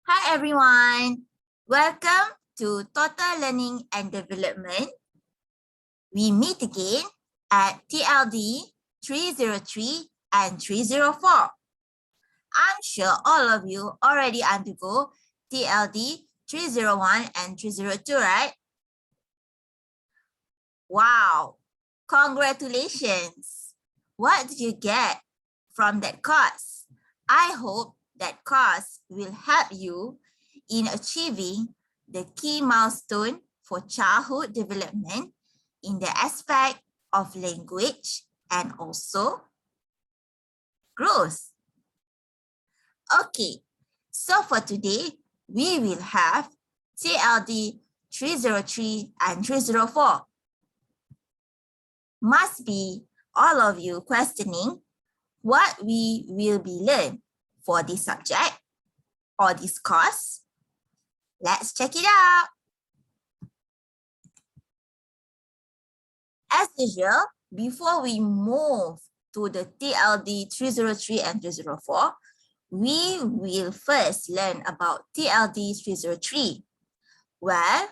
Hi everyone, welcome to Total Learning and Development. We meet again at TLD 303 and 304. I'm sure all of you already undergo TLD 301 and 302, right? Wow, congratulations. What did you get from that course? I hope that course will help you in achieving the key milestone for childhood development in the aspect of language and also growth. Okay, so for today, we will have TLD 303 and 304. Must be all of you questioning what we will be learning for this subject or this course. Let's check it out. As usual, before we move to the TLD 303 and 304, we will first learn about TLD 303. Well,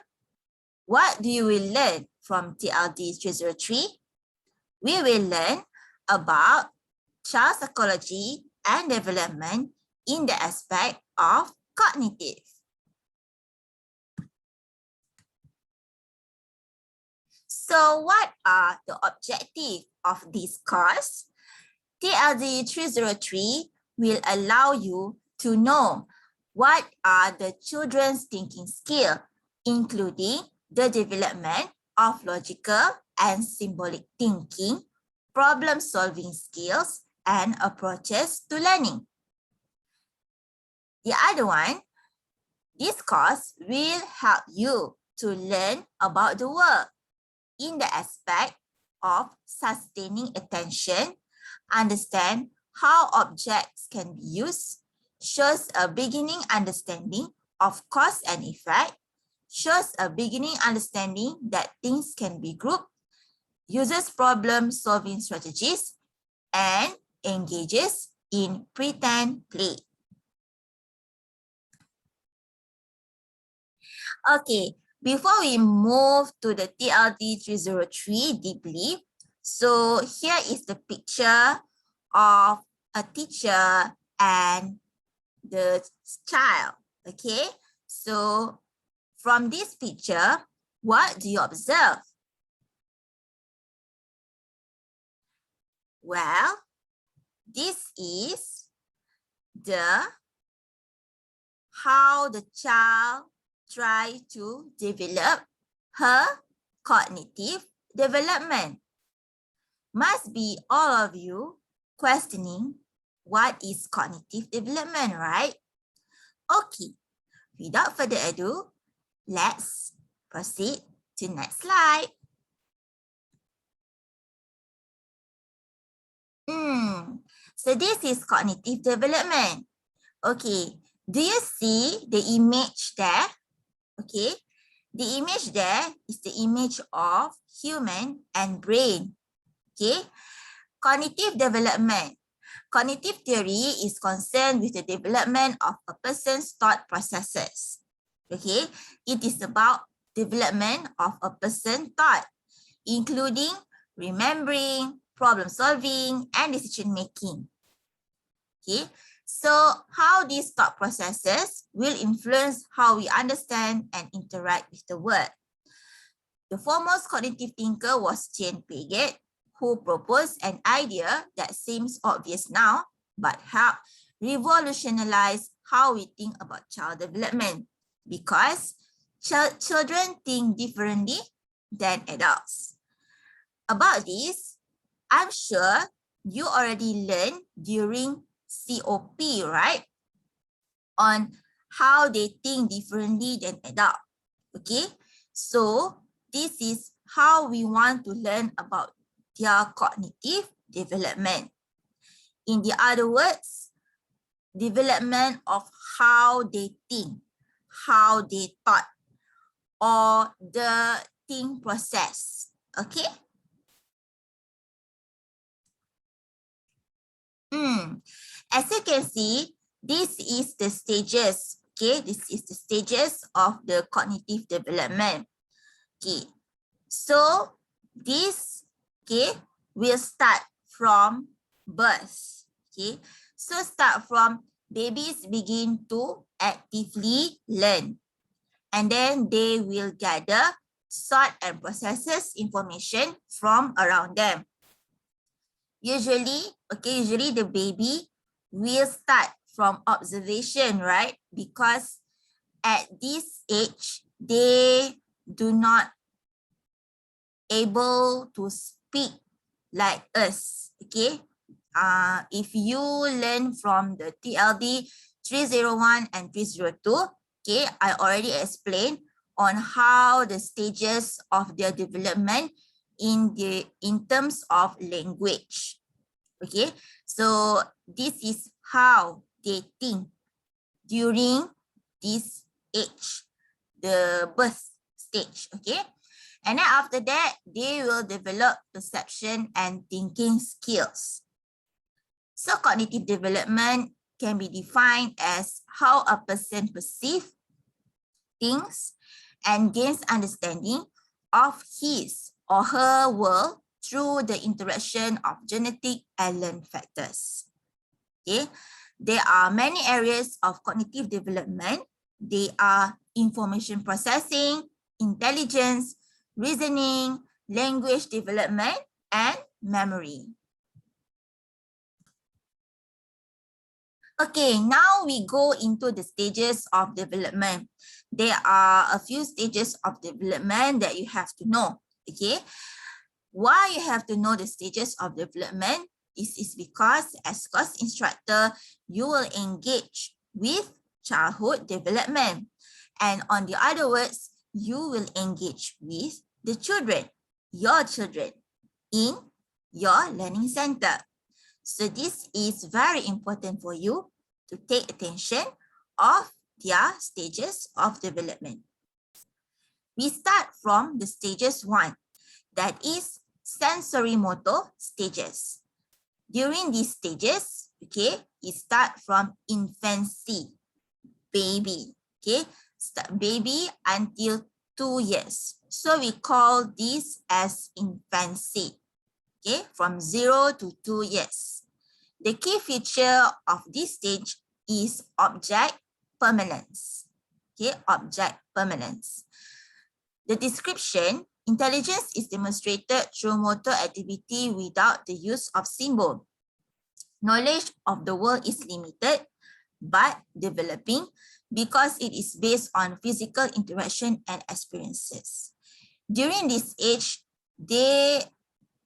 what do you will learn from TLD 303? We will learn about child psychology and development in the aspect of cognitive. So what are the objectives of this course? TLD 303 will allow you to know what are the children's thinking skills, including the development of logical and symbolic thinking, problem-solving skills, and approaches to learning. The other one, this course will help you to learn about the world in the aspect of sustaining attention, understand how objects can be used, shows a beginning understanding of cause and effect, shows a beginning understanding that things can be grouped, uses problem-solving strategies, and engages in pretend play. Okay, before we move to the TLD 303 deeply, so here is the picture of a teacher and the child, okay? So from this picture, what do you observe? Well, this is how the child try to develop her cognitive development. Must be all of you questioning what is cognitive development, right? Okay, without further ado, let's proceed to next slide. So this is cognitive development. Okay, do you see the image there? Okay, the image there is the image of human and brain. Okay, cognitive development. Cognitive theory is concerned with the development of a person's thought processes. Okay, it is about development of a person's thought, including remembering, problem solving, and decision making. Okay, so how these thought processes will influence how we understand and interact with the world. The foremost cognitive thinker was Jane Piaget, who proposed an idea that seems obvious now, but helped revolutionize how we think about child development, because children think differently than adults. About this, I'm sure you already learned during COP, right? On how they think differently than adults. Okay, so this is how we want to learn about their cognitive development. In the other words, development of how they think, how they thought, or the think process. Okay. As you can see, this is the stages, Okay, this is the stages of the cognitive development. Okay, so this, okay, will start from birth. Okay, so start from babies begin to actively learn, and then they will gather, sort and processes information from around them. Usually the baby will start from observation, right? Because at this age, they do not able to speak like us, okay? If you learn from the TLD 301 and 302, okay, I already explained on how the stages of their development in terms of language. Okay, so this is how they think during this age, the birth stage. Okay, and then after that, they will develop perception and thinking skills. So cognitive development can be defined as how a person perceives, thinks, and gains understanding of his or her world through the interaction of genetic and learned factors. Okay, there are many areas of cognitive development. They are information processing, intelligence, reasoning, language development, and memory. Okay, now we go into the stages of development. There are a few stages of development that you have to know. Okay, why you have to know the stages of development? This is because as course instructor, you will engage with childhood development. And on the other words, you will engage with the children, your children, in your learning center. So this is very important for you to take attention of their stages of development. We start from the stages 1, that is sensory motor stages. During these stages, okay, it start from infancy, baby, okay, start baby until 2 years. So we call this as infancy, okay, from 0 to 2 years. The key feature of this stage is object permanence, okay, object permanence. The description, intelligence is demonstrated through motor activity without the use of symbol. Knowledge of the world is limited but developing because it is based on physical interaction and experiences. During this age, they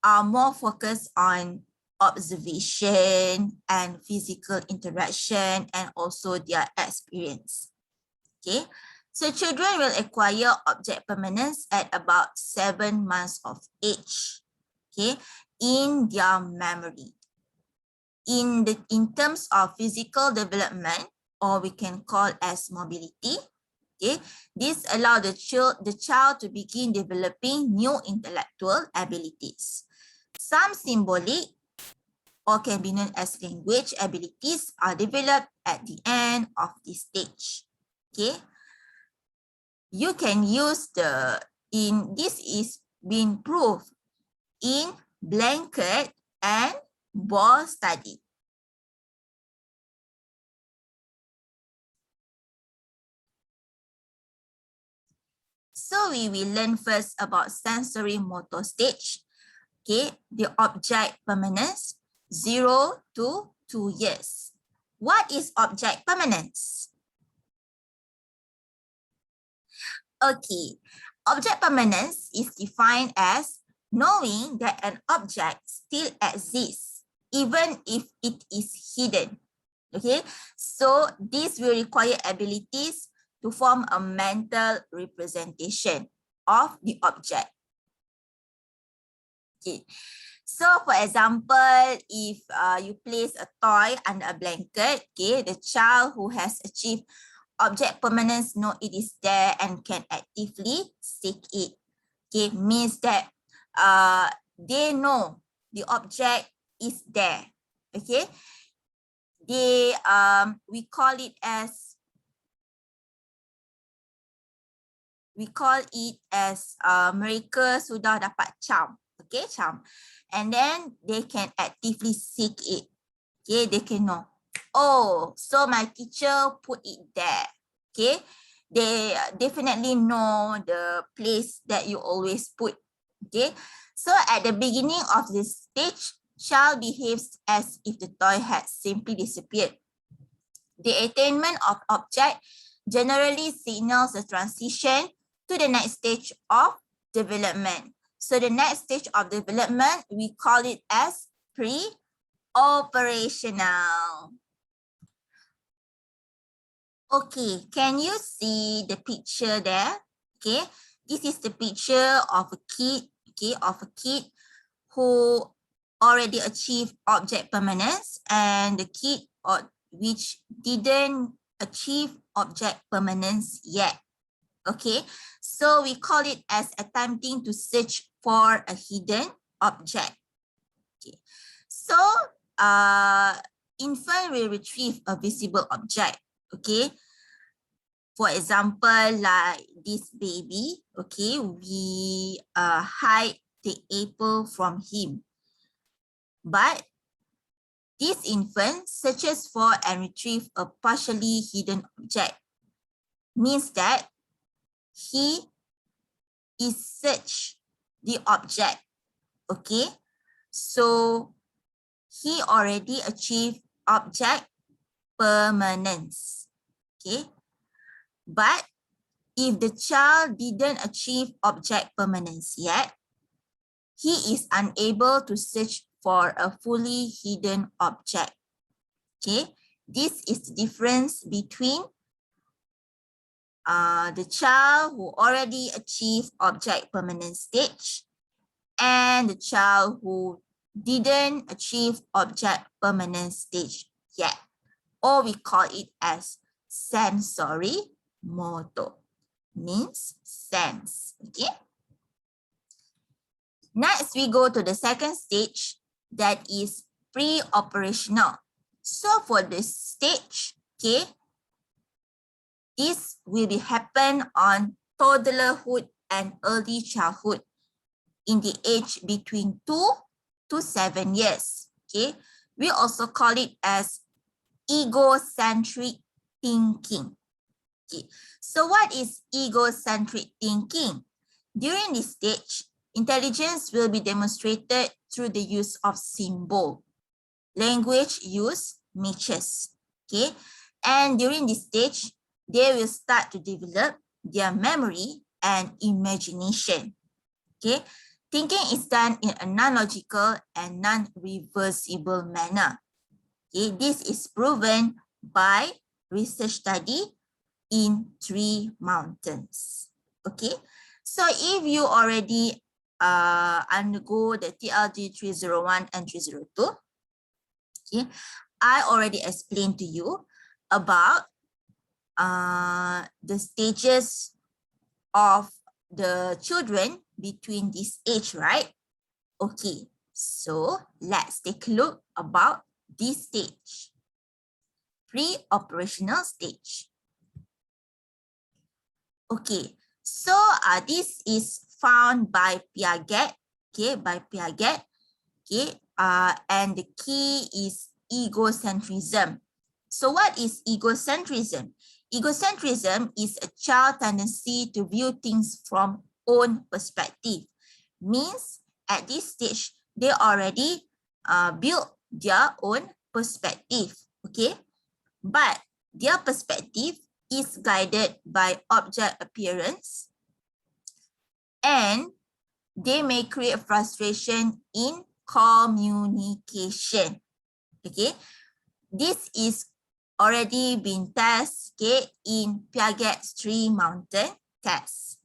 are more focused on observation and physical interaction and also their experience. Okay, so children will acquire object permanence at about 7 months of age, okay, in their memory. In terms of physical development, or we can call as mobility, okay, this allows the child to begin developing new intellectual abilities. Some symbolic or can be known as language abilities are developed at the end of this stage. Okay, you can use this is being proved in blanket and ball study. So we will learn first about sensory motor stage. Okay, the object permanence 0 to 2 years. What is object permanence? Okay, object permanence is defined as knowing that an object still exists even if it is hidden. Okay, so this will require abilities to form a mental representation of the object. Okay, so for example, if you place a toy under a blanket, okay, the child who has achieved object permanence know it is there and can actively seek it. Okay, means that they know the object is there. Okay, they we call it as we call it as mereka sudah dapat charm. Okay, charm. And then they can actively seek it. Okay, they can know. Oh, so my teacher put it there. Okay, they definitely know the place that you always put. Okay, so at the beginning of this stage, child behaves as if the toy had simply disappeared. The attainment of object generally signals the transition to the next stage of development. So the next stage of development, we call it as pre-operational. Okay, can you see the picture there? Okay, this is the picture of a kid, okay, of a kid who already achieved object permanence and the kid which didn't achieve object permanence yet. Okay, so we call it as attempting to search for a hidden object. Okay, so infant will retrieve a visible object. Okay, for example, like this baby, okay, we hide the apple from him. But this infant searches for and retrieves a partially hidden object. Means that he is search the object. Okay, so he already achieved object permanence. Okay, but if the child didn't achieve object permanence yet, he is unable to search for a fully hidden object. Okay, this is the difference between the child who already achieved object permanence stage and the child who didn't achieve object permanence stage yet, or we call it as sensory motor, means sense. Okay. Next, we go to the second stage, that is pre-operational. So for this stage, okay, this will be happen on toddlerhood and early childhood in the age between 2 to 7 years. Okay, we also call it as egocentric thinking. Okay, so what is egocentric thinking? During this stage, intelligence will be demonstrated through the use of symbol. Language use matches. Okay, and during this stage, they will start to develop their memory and imagination. Okay, thinking is done in a non-logical and non-reversible manner. Okay, this is proven by research study in 3 mountains. Okay, so if you already undergo the TLG 301 and 302, okay, I already explained to you about the stages of the children between this age, right? Okay, so let's take a look about this stage, pre-operational stage. Okay, so this is found by Piaget, okay, by Piaget, okay, and the key is egocentrism. So what is egocentrism? Egocentrism is a child tendency to view things from own perspective. Means at this stage, they already built their own perspective, okay? But their perspective is guided by object appearance and they may create frustration in communication, okay? This is already been tested in Piaget's 3 mountain test.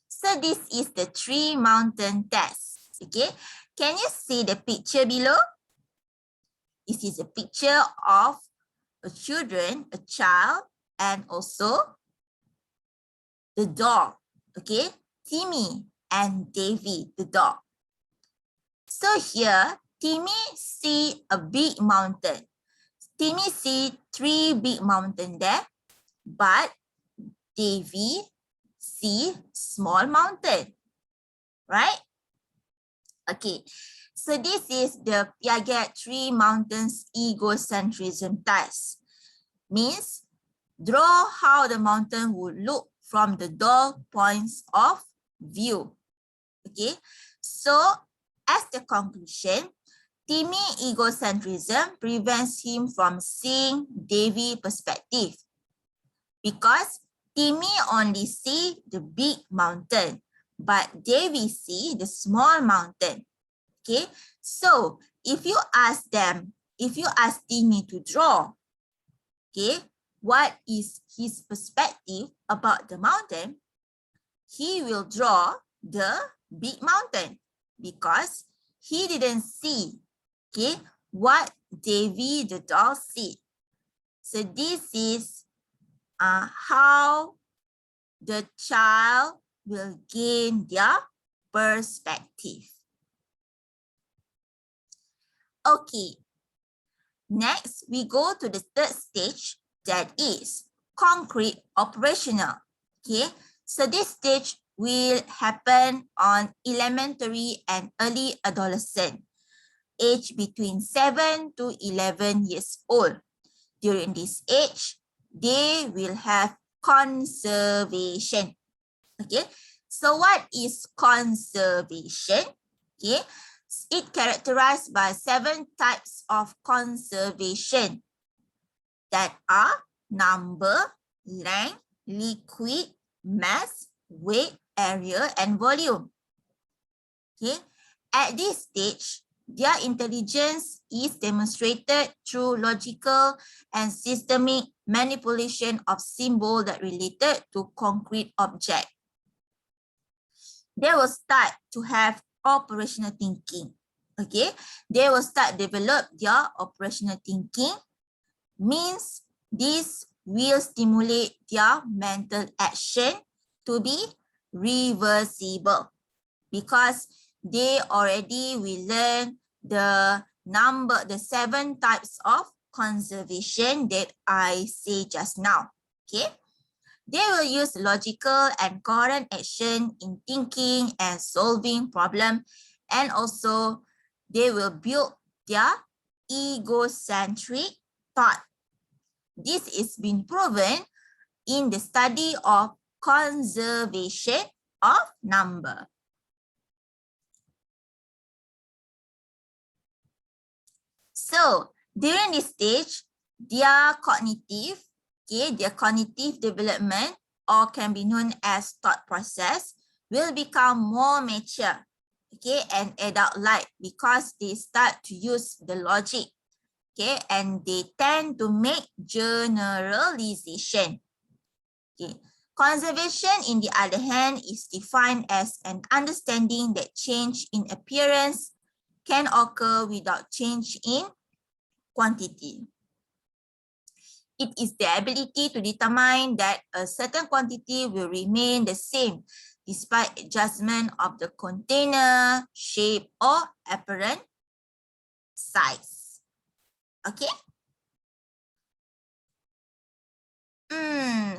So this is the 3 mountain test. Okay, can you see the picture below? This is a picture of a children, a child, and also the dog. Okay, Timmy and Davy, the dog. So here, Timmy see a big mountain. Timmy see 3 big mountains there, but Davy see small mountain, right? Okay, so this is the Piaget 3 mountains egocentrism test. Means draw how the mountain would look from the door points of view. Okay, so as the conclusion, Timmy egocentrism prevents him from seeing Davy perspective because Timmy only see the big mountain, but Davy see the small mountain. Okay, so if you ask Timmy to draw, okay, what is his perspective about the mountain, he will draw the big mountain because he didn't see, okay, what Davy the doll see. So this is how the child will gain their perspective. Okay, next we go to the third stage, that is concrete operational. Okay, so this stage will happen on elementary and early adolescent, age between 7 to 11 years old. During this age, they will have conservation. Okay, so what is conservation? Okay, it characterized by 7 types of conservation that are number, length, liquid, mass, weight, area, and volume. Okay, at this stage, their intelligence is demonstrated through logical and systemic manipulation of symbols that related to concrete objects. They will start to have operational thinking. Okay, they will start develop their operational thinking, means this will stimulate their mental action to be reversible because they already will learn the 7 types of conservation that I say just now. Okay, they will use logical and coherent action in thinking and solving problem, and also they will build their egocentric thought. This is been proven in the study of conservation of number. So during this stage, their cognitive development, or can be known as thought process, will become more mature, okay, and adult-like because they start to use the logic, okay, and they tend to make generalization. Okay. Conservation, in the other hand, is defined as an understanding that change in appearance can occur without change in quantity. It is the ability to determine that a certain quantity will remain the same despite adjustment of the container, shape, or apparent size. Okay?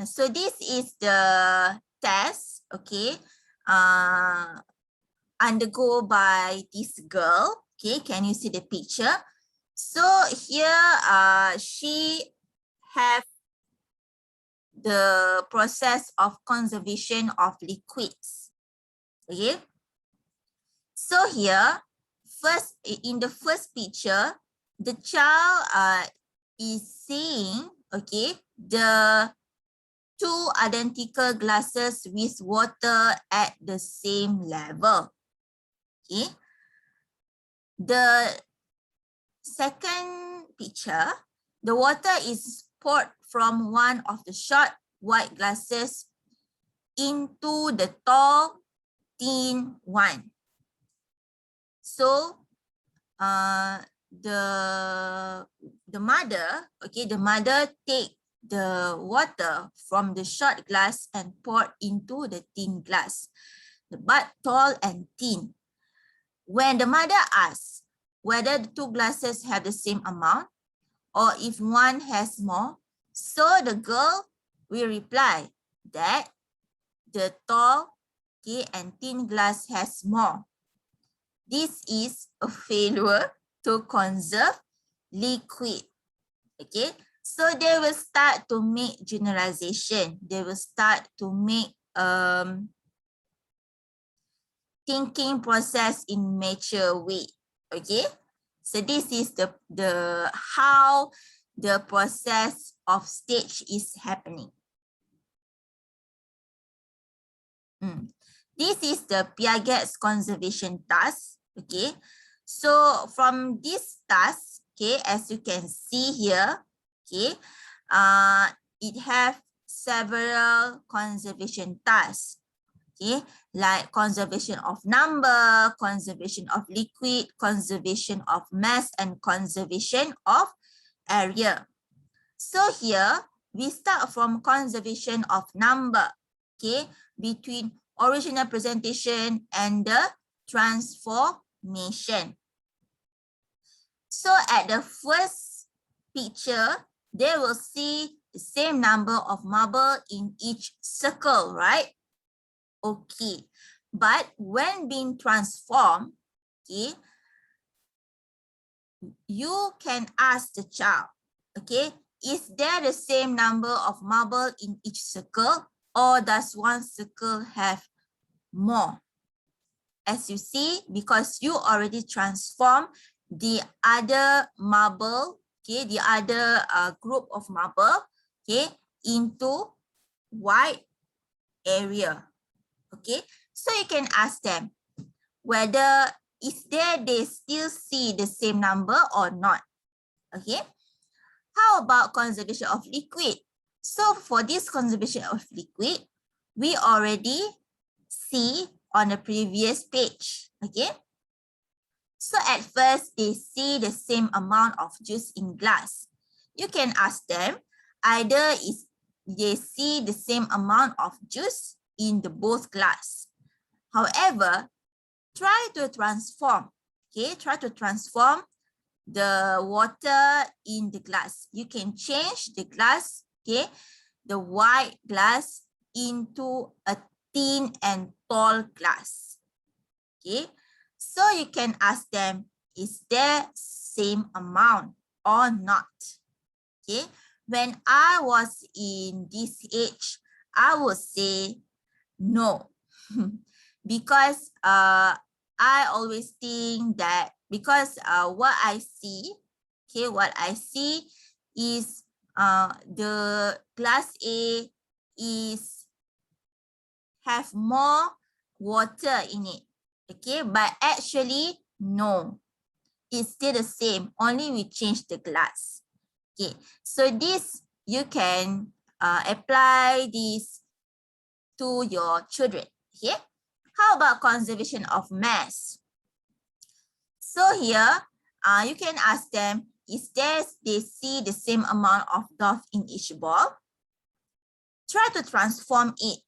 So this is the test, okay, undergo by this girl. Okay, can you see the picture? So here she have the process of conservation of liquids. Okay, so here first, in the first picture, the child is seeing, okay, the 2 identical glasses with water at the same level. Okay. The second picture, the water is poured from one of the short white glasses into the tall thin one. So the mother, okay, the mother take the water from the short glass and poured into the thin glass, but tall and thin. When the mother asks whether the 2 glasses have the same amount or if one has more, so the girl will reply that the tall, okay, and thin glass has more. This is a failure to conserve liquid. Okay, so they will start to make generalization. They will start to make thinking process in mature way. Okay, so this is the how the process of stage is happening. This is the Piaget's conservation task. Okay, so from this task, okay, as you can see here, okay, it have several conservation tasks. Okay, like conservation of number, conservation of liquid, conservation of mass, and conservation of area. So here we start from conservation of number, okay, between original presentation and the transformation. So at the first picture, they will see the same number of marble in each circle, right? Okay, but when being transformed, okay, you can ask the child, okay, is there the same number of marble in each circle, or does one circle have more? As you see, because you already transform the other marble, okay, the other group of marble, okay, into white area. Okay, so you can ask them whether they still see the same number or not. Okay, how about conservation of liquid? So for this conservation of liquid, we already see on the previous page. Okay, so at first they see the same amount of juice in glass. You can ask them either is they see the same amount of juice in the both glass. However, try to transform, okay? Try to transform the water in the glass. You can change the glass, okay? The white glass into a thin and tall glass, okay? So you can ask them, is there same amount or not? Okay? When I was in this age, I would say no. Because I always think that because what I see, okay, what I see is the class A is have more water in it, okay, but actually no, it's still the same, only we change the glass. Okay, so this you can apply this to your children. Okay, how about conservation of mass? So here, you can ask them, is they see the same amount of dough in each ball? Try to transform it.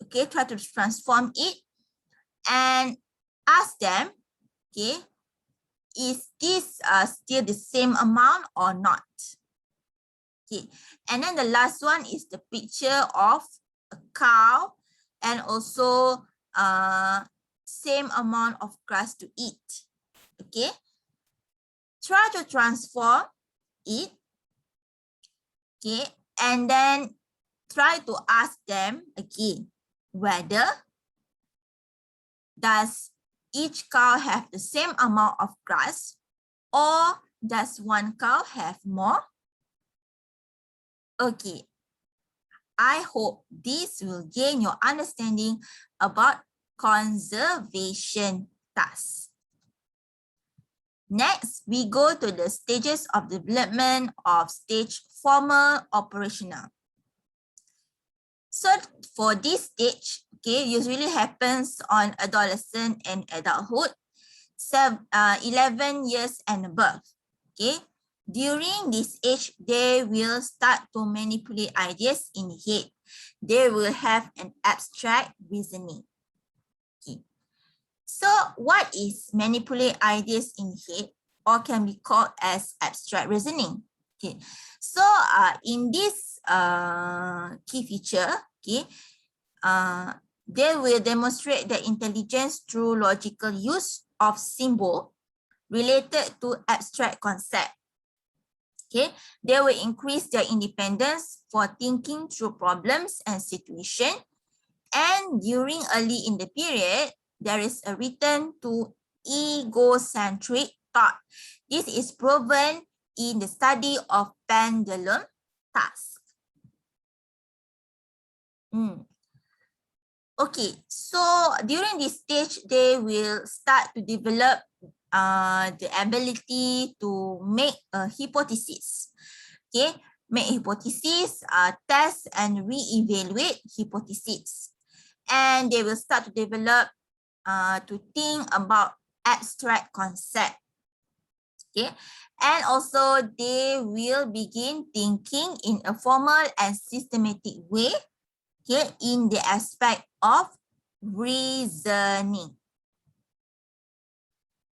Okay, try to transform it and ask them, okay, is this still the same amount or not? Okay, and then the last one is the picture of a cow and also same amount of grass to eat. Okay, try to transform it. Okay, and then try to ask them again whether does each cow have the same amount of grass or does one cow have more? Okay, I hope this will gain your understanding about conservation tasks. Next, we go to the stages of development of stage formal operational. So for this stage, okay, usually happens on adolescent and adulthood, 11 years and above. Okay, during this age, they will start to manipulate ideas in head. They will have an abstract reasoning. Okay. So what is manipulate ideas in head or can be called as abstract reasoning? Okay. So in this key feature, Okay. They will demonstrate their intelligence through logical use of symbol related to abstract concept. Okay, they will increase their independence for thinking through problems and situation. And during early in the period, there is a return to egocentric thought. This is proven in the study of pendulum task. Okay, so during this stage, they will start to develop the ability to make a hypothesis. Okay, make hypothesis, test and re-evaluate hypothesis. And they will start to develop to think about abstract concept. Okay, and also they will begin thinking in a formal and systematic way. Okay, in the aspect of reasoning.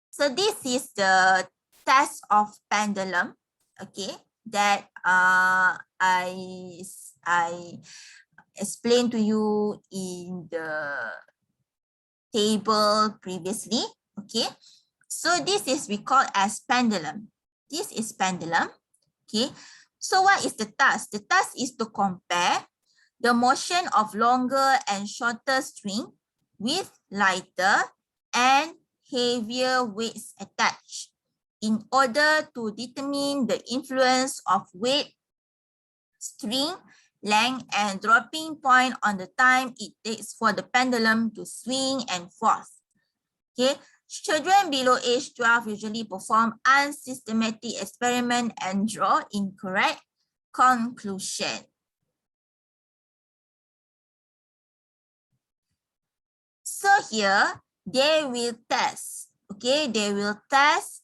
So this is the test of pendulum, okay, that I explained to you in the table previously, okay. So this is we call as pendulum. This is pendulum, okay. So what is the task? The task is to compare the motion of longer and shorter string with lighter and heavier weights attached in order to determine the influence of weight, string, length, and dropping point on the time it takes for the pendulum to swing and forth. Okay, children below age 12 usually perform unsystematic experiment and draw incorrect conclusion. So here they will test, okay, they will test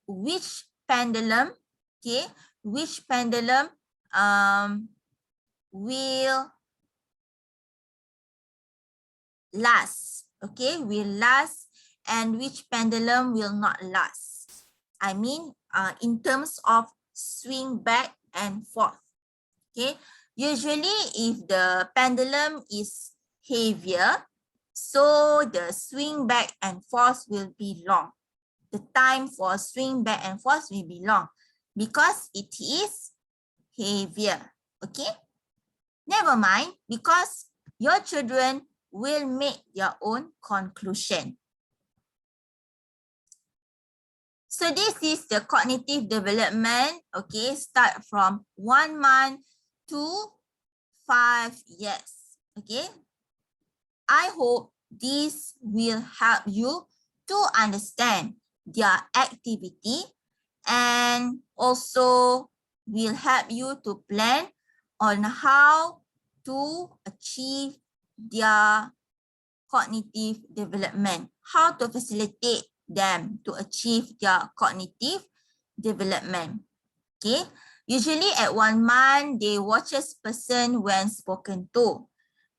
which pendulum, okay, which pendulum will last, okay, will last, and which pendulum will not last. I mean, in terms of swing back and forth, okay. Usually if the pendulum is heavier, so the swing back and forth will be long. The time for swing back and forth will be long because it is heavier. Okay? Never mind, because your children will make their own conclusion. So this is the cognitive development, okay, start from 1 month to 5 years. Okay? I hope this will help you to understand their activity and also will help you to plan on how to achieve their cognitive development, how to facilitate them to achieve their cognitive development. Okay, usually at 1 month, they watches person when spoken to.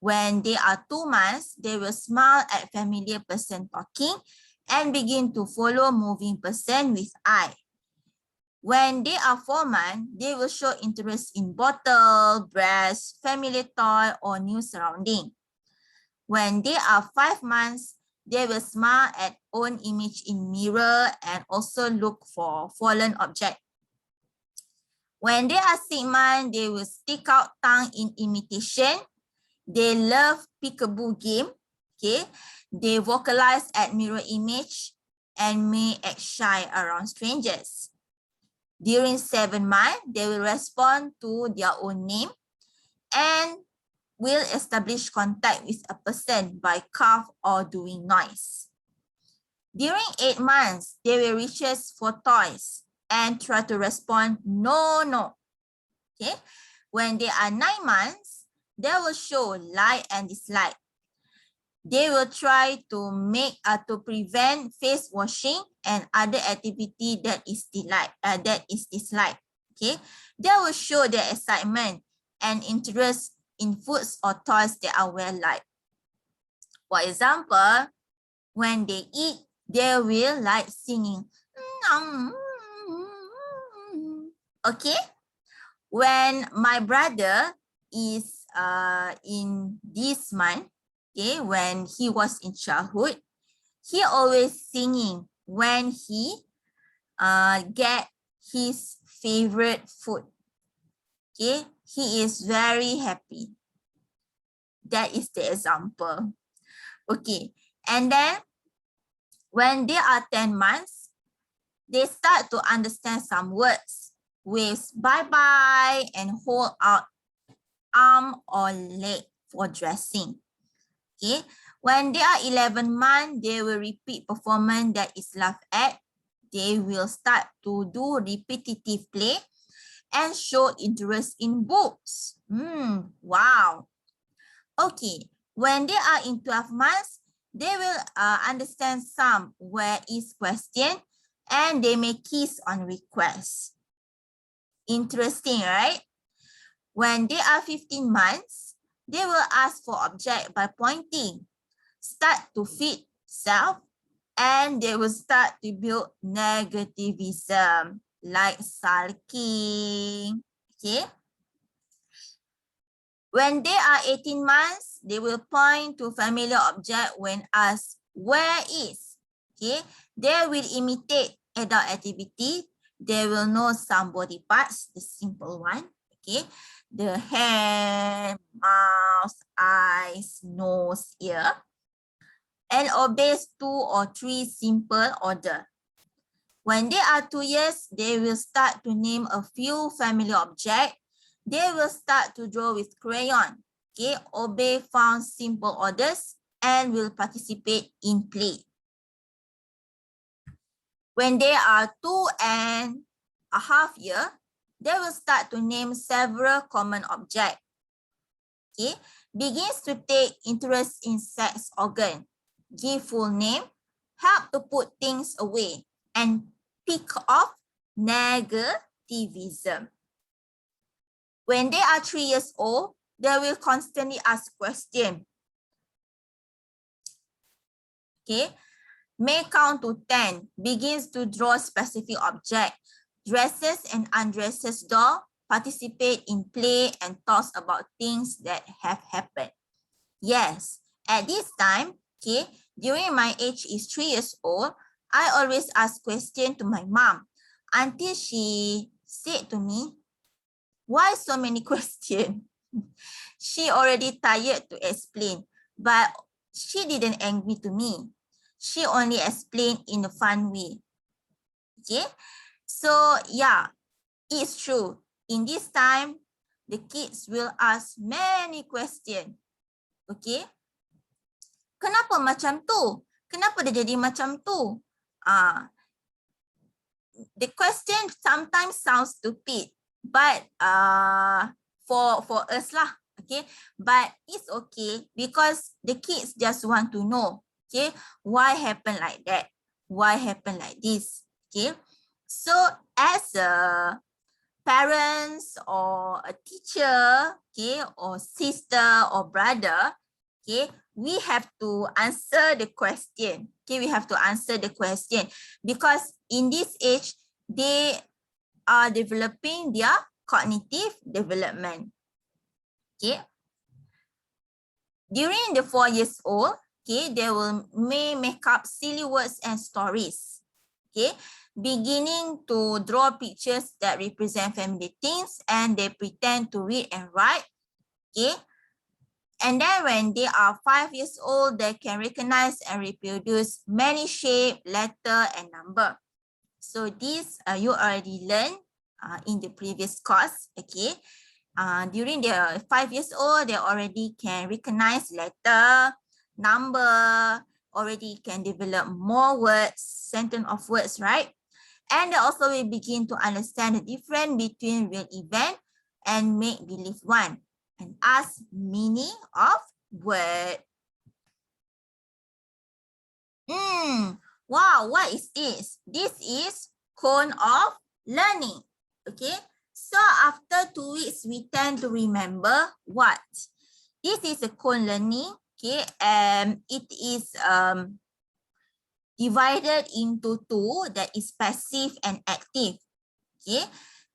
When they are 2 months, they will smile at familiar person talking and begin to follow moving person with eye. When they are 4 months, they will show interest in bottle, brush, familiar toy, or new surrounding. When they are 5 months, they will smile at own image in mirror and also look for fallen object. When they are 6 months, they will stick out tongue in imitation. They love peekaboo game. Okay, they vocalize at mirror image and may act shy around strangers. During 7 months, they will respond to their own name and will establish contact with a person by cough or doing noise. During 8 months, they will reach for toys and try to respond no, no. Okay, when they are 9 months, they will show like and dislike. They will try to prevent face washing and other activity that is disliked. Okay, they will show their excitement and interest in foods or toys they are well liked. For example, when they eat, they will like singing. Okay, when my brother is in this month, okay, when he was in childhood, he always singing when he get his favorite food. Okay, he is very happy. That is the example. Okay, and then when they are 10 months, they start to understand some words with bye-bye and hold out arm or leg for dressing. Okay, when they are 11 months, they will repeat performance that is laughed at. They will start to do repetitive play and show interest in books. Wow. Okay, when they are in 12 months, they will understand some where is question and they may kiss on request. Interesting, right? When they are 15 months, they will ask for object by pointing, start to feed self, and they will start to build negativism like sulking. Okay. When they are 18 months, they will point to familiar object when asked where is. Okay. They will imitate adult activity. They will know some body parts, the simple one. Okay. The hand, mouth, eyes, nose, ear. And obeys 2 or 3 simple order. When they are 2 years, they will start to name a few familiar objects. They will start to draw with crayon. Okay, obey found simple orders and will participate in play. When they are 2.5 years, they will start to name several common objects. Okay, begins to take interest in sex organ, give full name, help to put things away, and pick off negativism. When they are 3 years old, they will constantly ask questions. Okay, may count to 10, begins to draw specific object, dresses and undresses doll, participate in play and talks about things that have happened. Yes, at this time, okay, during my age is 3 years old, I always ask questions to my mom until she said to me, why so many questions? She already tired to explain, but she didn't angry to me. She only explained in a fun way. Okay, so yeah, it's true. In this time, the kids will ask many questions. Okay, kenapa macam tu? Kenapa dia jadi macam tu? The question sometimes sounds stupid, but for us lah, okay. But it's okay because the kids just want to know, okay, why happen like that? Why happen like this? Okay. So as a parents or a teacher, okay, or sister or brother, okay, we have to answer the question. Okay, we have to answer the question because in this age, they are developing their cognitive development. Okay. During the 4 years old, okay, they may make up silly words and stories. Okay, beginning to draw pictures that represent family things and they pretend to read and write. Okay. And then when they are 5 years old, they can recognize and reproduce many shape, letter, and number. So this you already learned in the previous course. Okay. During the 5 years old, they already can recognize letter, number, already can develop more words, sentence of words, right? And they also will begin to understand the difference between real event and make-believe one and ask meaning of word. Wow, what is this? This is cone of learning. Okay, so after 2 weeks, we tend to remember what? This is a cone learning. Okay, it is divided into 2, that is passive and active. Okay,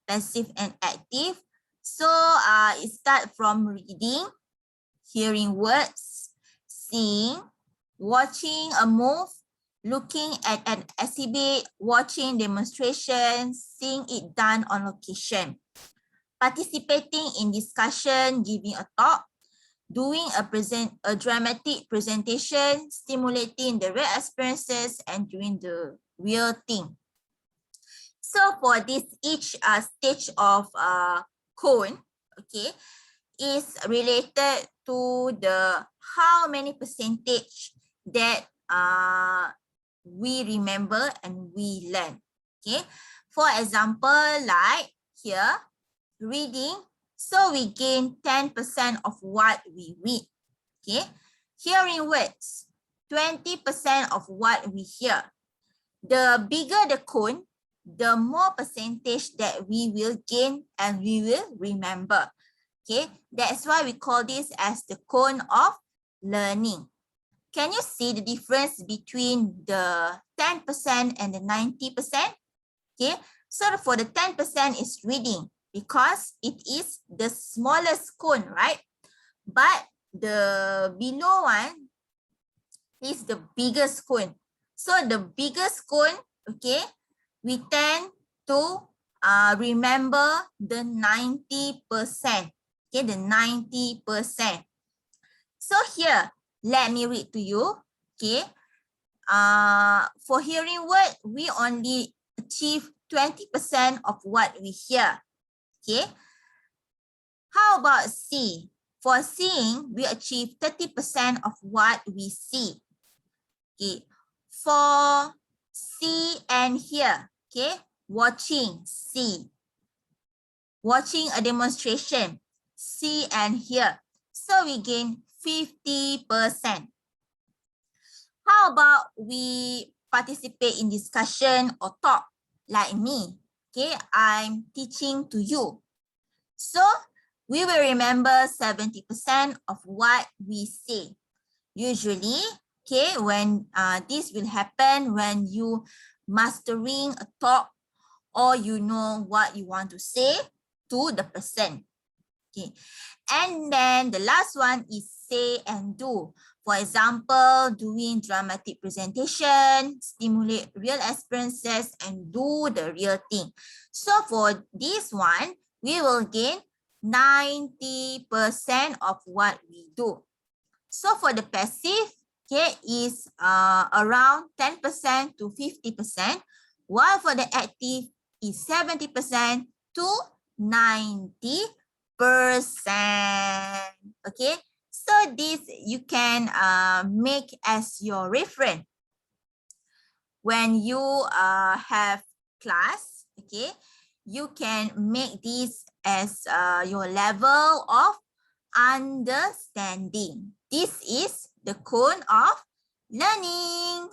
passive and active. So it starts from reading, hearing words, seeing, watching a move, looking at an exhibit, watching demonstrations, seeing it done on location, participating in discussion, giving a talk, doing a dramatic presentation, stimulating the real experiences, and doing the real thing. So for this, each stage of cone, okay, is related to the how many percentage that we remember and we learn. Okay, for example, like here, reading, so we gain 10% of what we read. Okay, hearing words, 20% of what we hear. The bigger the cone, the more percentage that we will gain and we will remember. Okay, that's why we call this as the cone of learning. Can you see the difference between the 10% and the 90%? Okay, so for the 10% is reading because it is the smallest cone, right? But the below one is the biggest cone. So the biggest cone, okay, we tend to remember the 90%. Okay, the 90%. So here, let me read to you. Okay, for hearing word, we only achieve 20% of what we hear. Okay, how about see? For seeing, we achieve 30% of what we see. Okay, for see and hear, okay, watching, see. Watching a demonstration, see and hear. So we gain 50%. How about we participate in discussion or talk like me? Okay, I'm teaching to you. So we will remember 70% of what we say. Usually, okay, when this will happen when you mastering a talk or you know what you want to say to the person. Okay, and then the last one is say and do. For example, doing dramatic presentation, stimulate real experiences, and do the real thing. So for this one, we will gain 90% of what we do. So for the passive, okay, is around 10% to 50%, while for the active is 70% to 90%. Okay, so this you can make as your reference when you have class. Okay, you can make this as your level of understanding. This is the cone of learning.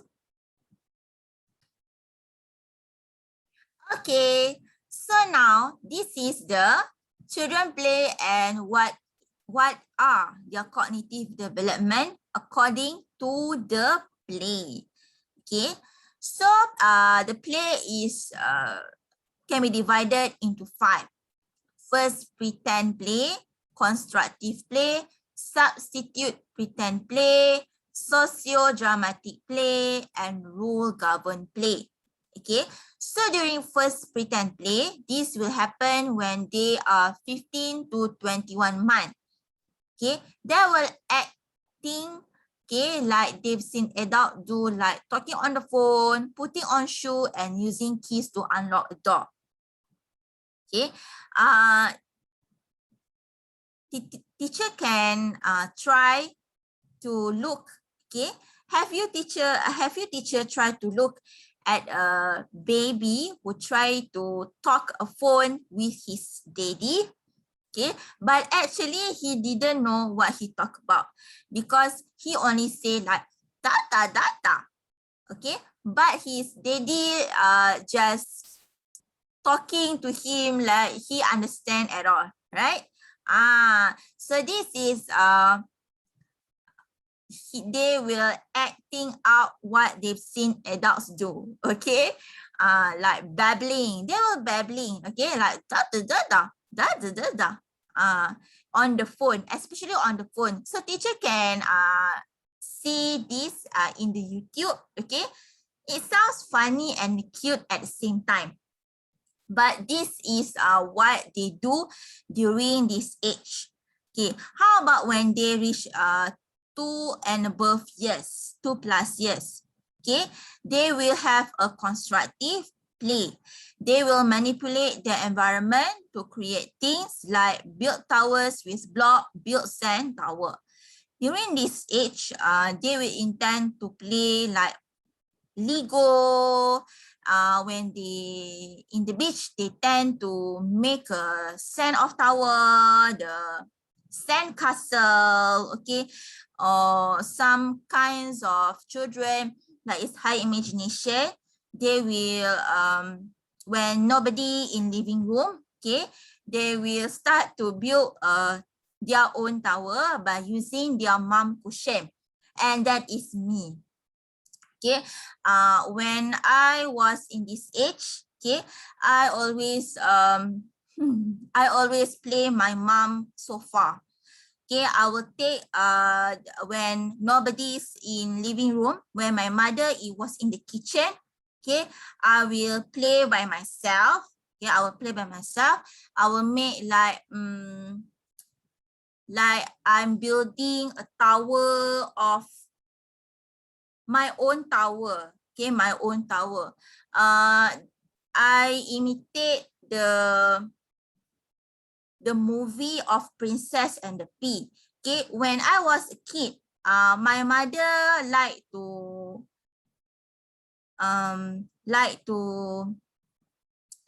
Okay, so now this is the children play and what are their cognitive development according to the play. Okay, so the play is can be divided into 5. First, pretend play, constructive play, substitute pretend play, socio-dramatic play, and rule-governed play. Okay, so during first pretend play, this will happen when they are 15 to 21 months. Okay, they will acting, okay, like they've seen adult do, like talking on the phone, putting on shoe, and using keys to unlock a door. Okay, teacher can try to look. Okay, have you teacher try to look at a baby who try to talk a phone with his daddy? Okay, but actually he didn't know what he talked about because he only say like data data. Okay, but his daddy just talking to him like he understand at all, right? So this is they will acting out what they've seen adults do. Okay, like babbling, they were babbling. Okay, like da da da da. Dah. On the phone, especially on the phone. So teacher can see this in the YouTube, okay? It sounds funny and cute at the same time. But this is what they do during this age. Okay, how about when they reach 2 and above years, 2+ years? Okay, they will have a constructive play. They will manipulate the environment to create things like build towers with block, build sand tower. During this age, they will intend to play like Lego. When they in the beach, they tend to make a sand of tower, the sand castle, okay, or some kinds of children like it's high imagination. They will when nobody in living room, okay, they will start to build their own tower by using their mom cushion, and that is me. Okay, when I was in this age, okay, I always play my mom sofa. Okay, I will take when nobody's in living room, when my mother was in the kitchen, okay, I will play by myself. Okay, I will play by myself. I will make like I'm building a tower of my own tower. Okay, my own tower. I imitate the movie of Princess and the Pea. Okay, when I was a kid, my mother like to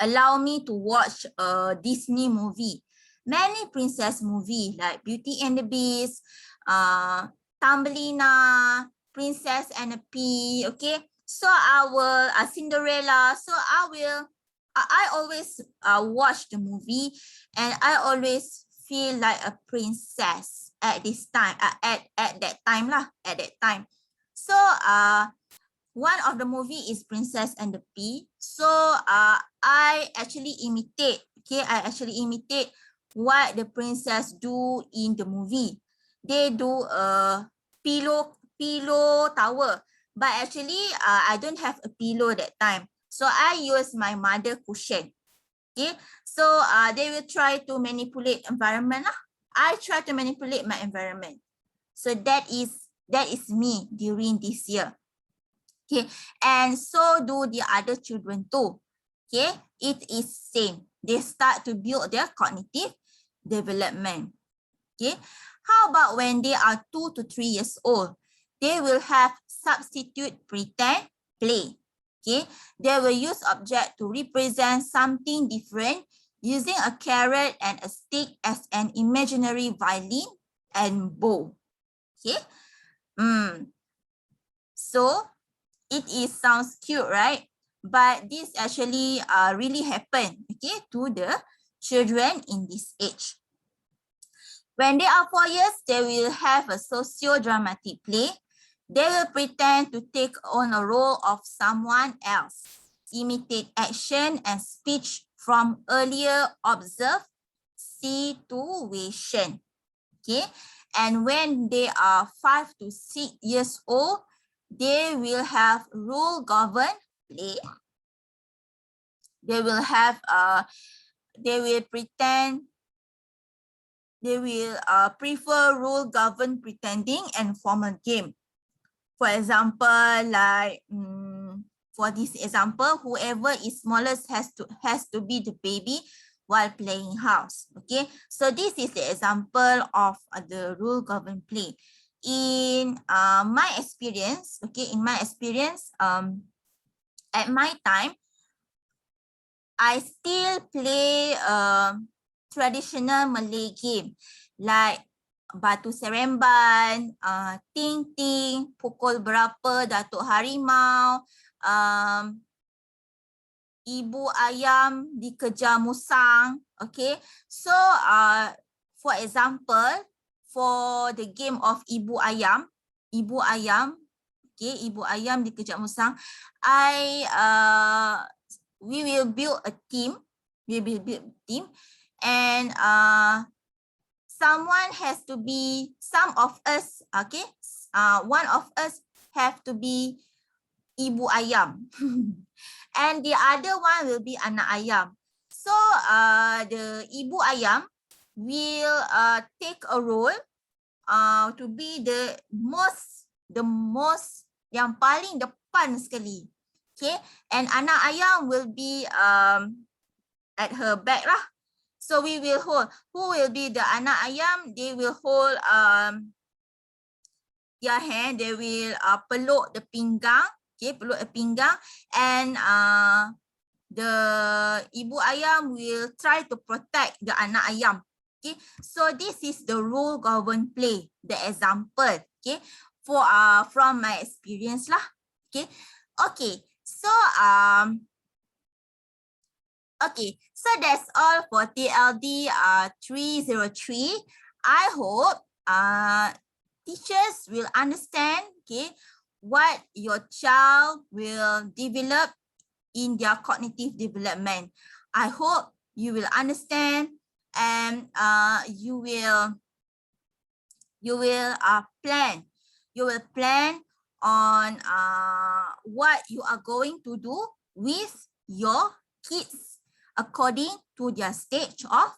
allow me to watch a Disney movie. Many princess movie like Beauty and the Beast, Thumbelina, Princess and the Pea, okay? So I will, Cinderella, so I always watch the movie, and I always feel like a princess at this time, at that time lah, at that time. So one of the movie is Princess and the Pea. So I actually imitate, okay, what the princess do in the movie. They do a pillow tower, but actually I don't have a pillow that time. So I use my mother cushion. Okay, so they will try to manipulate environment lah. I try to manipulate my environment. So that is me during this year. Okay, and so do the other children too. Okay, it is same. They start to build their cognitive development. Okay, how about when they are 2 to 3 years old? They will have substitute pretend play. Okay, they will use object to represent something different using a carrot and a stick as an imaginary violin and bow. Okay, so it sounds cute, right? But this actually really happened, okay, to the children in this age. When they are 4 years, they will have a socio-dramatic play. They will pretend to take on a role of someone else, imitate action and speech from earlier observed situation. Okay, and when they are 5 to 6 years old, they will have rule govern play. They will have they will prefer rule govern pretending and formal game. For example, like for this example, whoever is smallest has to be the baby while playing house. Okay, so this is the example of the rule govern play. In my experience, okay, at my time, I still play traditional Malay game like Batu Seremban, Ting Ting, Pukul Berapa, Datuk Harimau, Ibu Ayam Dikejar Musang. Okay, so for example, for the game of Ibu Ayam, okay, Ibu Ayam Dikejar Musang, we will build a team. and someone has to be, some of us, okay, one of us have to be ibu ayam. And the other one will be anak ayam. So the ibu ayam will take a role to be the most yang paling depan sekali. Okay, and anak ayam will be at her back lah. So we will hold. Who will be the anak ayam? They will hold their hand. They will peluk the pinggang. Okay, peluk the pinggang, and the ibu ayam will try to protect the anak ayam. Okay, so this is the role govern play, the example. Okay, for from my experience lah. Okay, okay. So okay, so that's all for TLD 303. I hope teachers will understand, okay, what your child will develop in their cognitive development. I hope you will understand, and you will plan. You will plan on what you are going to do with your kids according to their stage of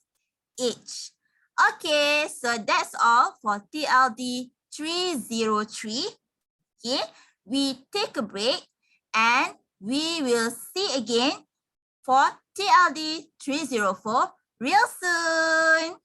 age. Okay, so that's all for TLD 303. Okay, we take a break and we will see again for TLD 304 real soon.